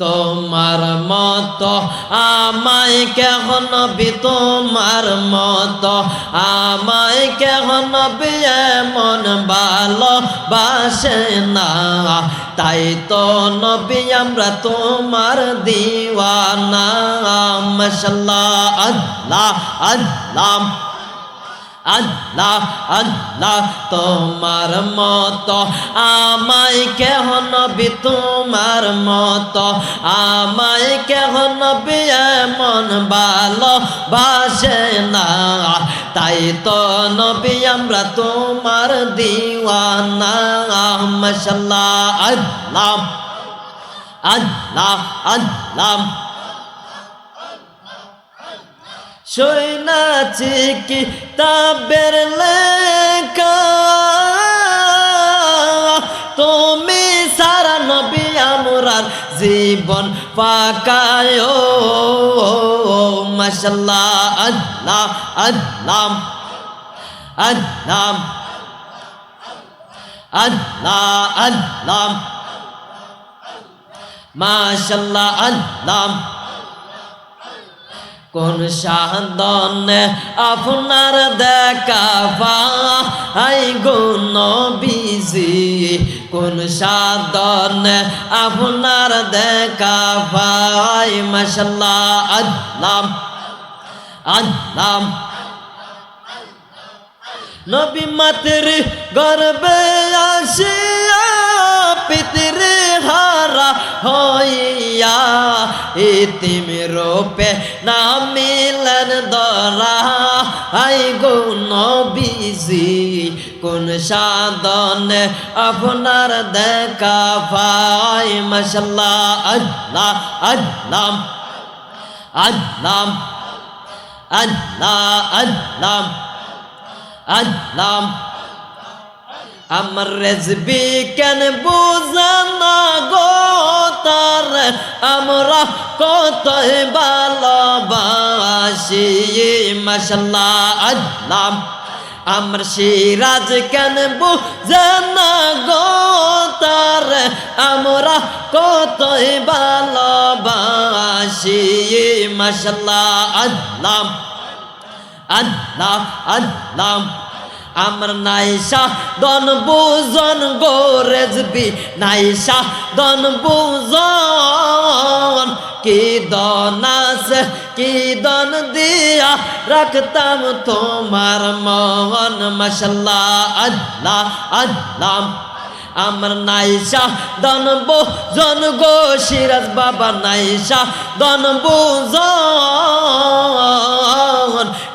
তোমার মতো আমায় কেহ নবী তোমার মতো আমায় কেহ নবী এমন ভালোবাসে না তাই তো নবী আমরা তোমার দিওয়ানা মাশাআল্লাহ আল্লাহ আল্লাহ আল্লাহ আল্লাহ তোমার মতো আমায় কেহ নবী তোমার মতো আমায় কেহ নবী এমন ভালোবাসে না তাই তো নবী আমরা তোমার দিওয়ানা মাশাআল্লাহ আল্লাহ আল্লাহ আল্লাহ শুনেছি কিতাবের লেখা তুমি সারা নবী আমরার জীবন পাকায় মাশাআল্লাহ আল্লাহ আল্লাহ আল্লাহ আল্লাহ আল্লাহ মাশাআল্লাহ আল্লাহ কোন সাধনে আপনার দেখা পাই গো নবীজি কোন সাধনে আপনার দেখা পাই মাশাআল্লাহ আল্লাহ আল্লাহ নবী মাতৃ গর্বে আসিয়া পিতৃ হারা হইয়া ইতিম রূপে না মিলন ধরা আই গো নবীজি কোন সাধনে আপনার দেখা পাই মাশাআল্লাহ আল্লাহ আল্লাহ আল্লাহ আল্লাহ আল্লাহ আল্লাহ আমার রেজবি কেন বুঝানা গো তার আমরা কতই ভালোবাসি মাশাআল্লাহ আল্লাহ আমার সিরাজ কেন বুঝানা গো তার আমরা কতই ভালোবাসি মাশাআল্লাহ আল্লাহ আল্লাহ আল্লাহ আমার নাইশা দন বুজন গো রেজবি নাইশা দন বুজন কি দন আছে কি দন দিয়া রাখতাম তোমার মন মাশাআল্লাহ আল্লাহ আল্লাহ আমার নাইশা দন বুজন গো সিরাজ বাবা নাইশা দন বুজন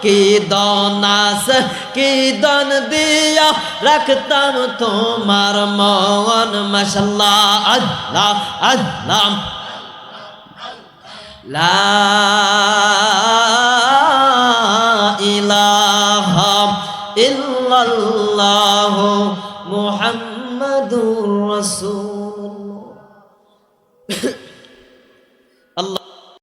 কি দন আছে কি দন দিয়া রাখতাম তোমার মন মাশাআল্লাহ আল্লাহ আল্লাহ লা ইলাহা ইল্লাল্লাহ মুহাম্মাদুর রাসূলুল্লাহ